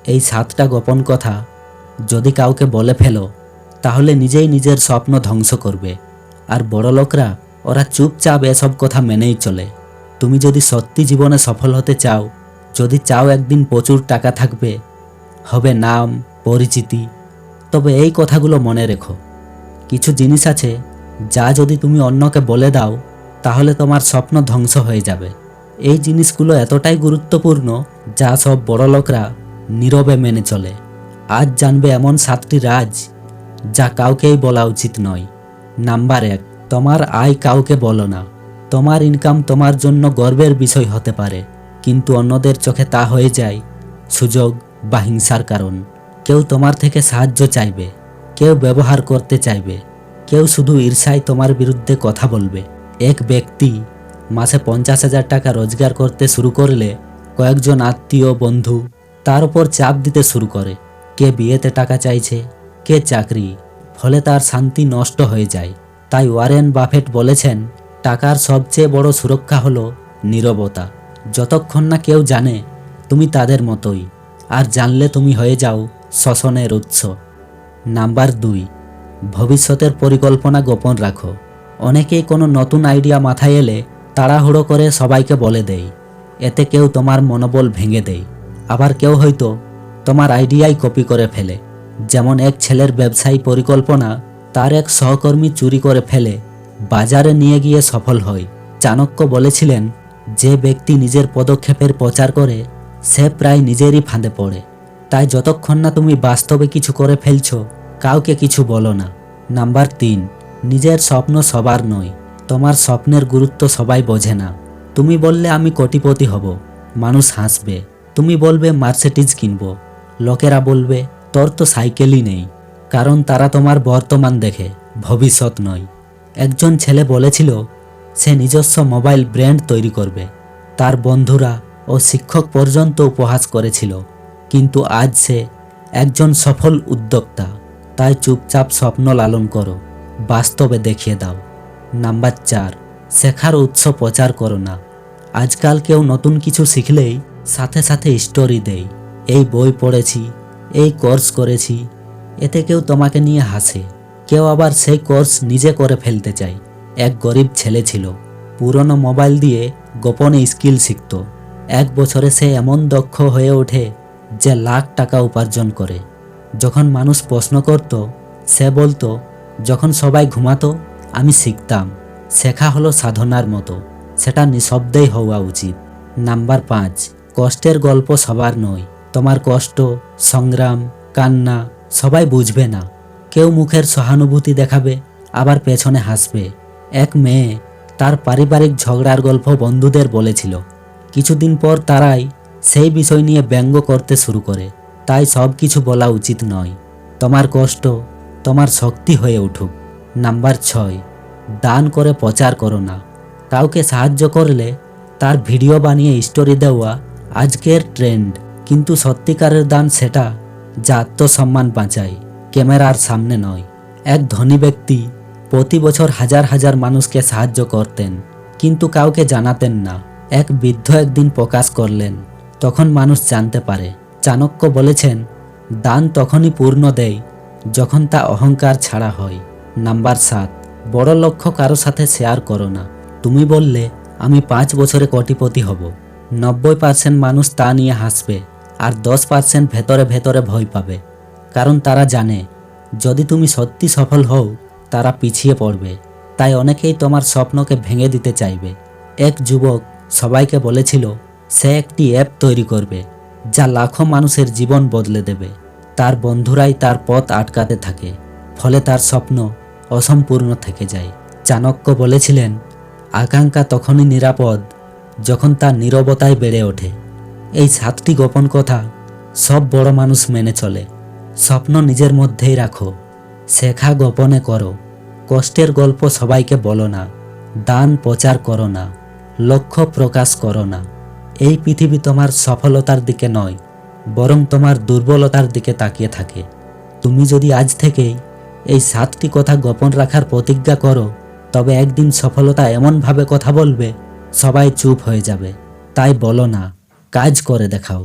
এই 7টা গোপন কথা যদি কাউকে বলে ফেলো তাহলে নিজেই নিজের স্বপ্ন ধ্বংস করবে। আর বড়লোকরা ওরা চুপচাপ এসব কথা মেনেই চলে। তুমি যদি সত্যি জীবনে সফল হতে চাও, যদি চাও একদিন প্রচুর টাকা থাকবে, হবে নাম, পরিচিতি, তবে এই কথাগুলো মনে রেখো। কিছু জিনিস আছে যা যদি তুমি অন্যকে বলে দাও তাহলে তোমার স্বপ্ন ধ্বংস হয়ে যাবে। এই জিনিসগুলো এতটাই গুরুত্বপূর্ণ যা সব বড়লোকরা নীরবে মেনে চলে। আজ জানবে এমন 7টি রাজ যা কাউকেই বলা উচিত নয়। নাম্বার 1, তোমার আয় কাউকে বলো না। তোমার ইনকাম তোমার জন্য গর্বের বিষয় হতে পারে, কিন্তু অন্যদের চোখে তা হয়ে যায় সুযোগ বা হিংসার কারণ। কেউ তোমার থেকে সাহায্য চাইবে, কেউ ব্যবহার করতে চাইবে, কেউ শুধু ঈর্ষায় তোমার বিরুদ্ধে কথা বলবে। এক ব্যক্তি মাসে 50,000 টাকা রোজগার করতে শুরু করলে কয়েকজন আত্মীয় বন্ধু তার উপর চাপ দিতে শুরু করে। কে বিয়েতে টাকা চাইছে, কে চাকরি, ফলে তার শান্তি নষ্ট হয়ে যায়। তাই ওয়ারেন বাফেট বলেছেন, টাকার সবচেয়ে বড় সুরক্ষা হলো নীরবতা। যতক্ষণ না কেউ জানে তুমি তাদের মতোই, আর জানলে তুমি হয়ে যাও শোষণের উৎস। নাম্বার 2, ভবিষ্যতের পরিকল্পনা গোপন রাখো। অনেকেই কোনো নতুন আইডিয়া মাথায় এলে তাড়াহুড়ো করে সবাইকে বলে দেয়। এতে কেউ তোমার মনোবল ভেঙে দেয়, আবার কেউ হয়তো তোমার আইডিয়াই কপি করে ফেলে। যেমন এক ছেলের ব্যবসায়ী পরিকল্পনা তার এক সহকর্মী চুরি করে ফেলে বাজারে নিয়ে গিয়ে সফল হয়। চাণক্য বলেছিলেন, যে ব্যক্তি নিজের পদক্ষেপের প্রচার করে সে প্রায় নিজেরই ফাঁদে পড়ে। তাই যতক্ষণ না তুমি বাস্তবে কিছু করে ফেলছো, কাউকে কিছু বলো না। নাম্বার 3, নিজের স্বপ্ন সবার নয়। তোমার স্বপ্নের গুরুত্ব সবাই বোঝে না। তুমি বললে আমি কোটিপতি হব, মানুষ হাসবে। তুমি বলবে মার্সিডিজ কিনবো, লোকেরা বলবে তোর তো সাইকেলই নেই। কারণ তারা তোমার বর্তমান দেখে, ভবিষ্যৎ নয়। একজন ছেলে বলেছিল সে নিজস্ব মোবাইল ব্র্যান্ড তৈরি করবে। তার বন্ধুরা ও শিক্ষক পর্যন্ত উপহাস করেছিল, কিন্তু আজ সে একজন সফল উদ্যোক্তা। তাই চুপচাপ স্বপ্ন লালন করো, বাস্তবে দেখিয়ে দাও। নাম্বার 4, শেখার উৎস প্রচার করো না। আজকাল কেউ নতুন কিছু শিখলেই সাথে সাথে স্টোরি দেয়, এই বই পড়েছি, এই কোর্স করেছি। এতে কেউ তোমাকে নিয়ে হাসে, কেউ আবার সেই কোর্স নিজে করে ফেলতে চায়। এক গরিব ছেলে ছিল, পুরনো মোবাইল দিয়ে গোপনে স্কিল শিখত। 1 বছরে সে এমন দক্ষ হয়ে ওঠে যে লাখ টাকা উপার্জন করে। যখন মানুষ প্রশ্ন করত, সে বলতো, যখন সবাই ঘুমাতো আমি শিখতাম। শেখা হলো সাধনার মতো, সেটা নিঃশব্দেই হওয়া উচিত। নাম্বার 5, কষ্টের গল্প সবার নয়। তোমার কষ্ট, সংগ্রাম, কান্না সবাই বুঝবে না। কেউ মুখের সহানুভূতি দেখাবে, আবার পেছনে হাসবে। এক মেয়ে তার পারিবারিক ঝগড়ার গল্প বন্ধুদের বলেছিল। কিছুদিন পর তারাই সেই বিষয় নিয়ে ব্যঙ্গ করতে শুরু করে। তাই সব কিছু বলা উচিত নয়। তোমার কষ্ট তোমার শক্তি হয়ে উঠুক। নাম্বার 6, দান করে প্রচার করো না। কাউকে সাহায্য করলে তার ভিডিও বানিয়ে স্টোরি দেওয়া আজকের ট্রেন্ড, কিন্তু সত্যিকারের দান সেটা যা আত্মসম্মান বাঁচায়, ক্যামেরার সামনে নয়। এক ধনী ব্যক্তি প্রতি বছর হাজার হাজার মানুষকে সাহায্য করতেন, কিন্তু কাউকে জানাতেন না। এক বৃদ্ধ একদিন প্রকাশ করলেন, তখন মানুষ জানতে পারে। চাণক্য বলেছেন, দান তখনই পূর্ণ দেয় যখন তা অহংকার ছাড়া হয়। নাম্বার 7, বড় লক্ষ্য কারো সাথে শেয়ার করো না। তুমি বললে আমি 5 বছরে কোটিপতি হব, 90% মানুষ তা নিয়ে হাসবে, আর 10% ভেতরে ভেতরে ভয় পাবে। কারণ তারা জানে যদি তুমি সত্যি সফল হও তারা পিছিয়ে পড়বে। তাই অনেকেই তোমার স্বপ্নকে ভেঙে দিতে চাইবে। এক যুবক সবাইকে বলেছিল সে একটি অ্যাপ তৈরি করবে যা লাখো মানুষের জীবন বদলে দেবে। তার বন্ধুরাই তার পথ আটকাতে থাকে, ফলে তার স্বপ্ন অসম্পূর্ণ থেকে যায়। চাণক্য বলেছিলেন, আকাঙ্ক্ষা তখনই নিরাপদ যখন তার নীরবতায় বেড়ে ওঠে। এই 7টি গোপন কথা সব বড় মানুষ মেনে চলে। স্বপ্ন নিজের মধ্যেই রাখো, শেখা গোপনে করো, কষ্টের গল্প সবাইকে বলো না, দান প্রচার করো না, লক্ষ্য প্রকাশ করো না। এই পৃথিবী তোমার সফলতার দিকে নয়, বরং তোমার দুর্বলতার দিকে তাকিয়ে থাকে। তুমি যদি আজ থেকেই এই 7টি কথা গোপন রাখার প্রতিজ্ঞা করো, তবে একদিন সফলতা এমনভাবে কথা বলবে সবাই চুপ হয়ে যাবে। তাই বলো না, কাজ করে দেখাও।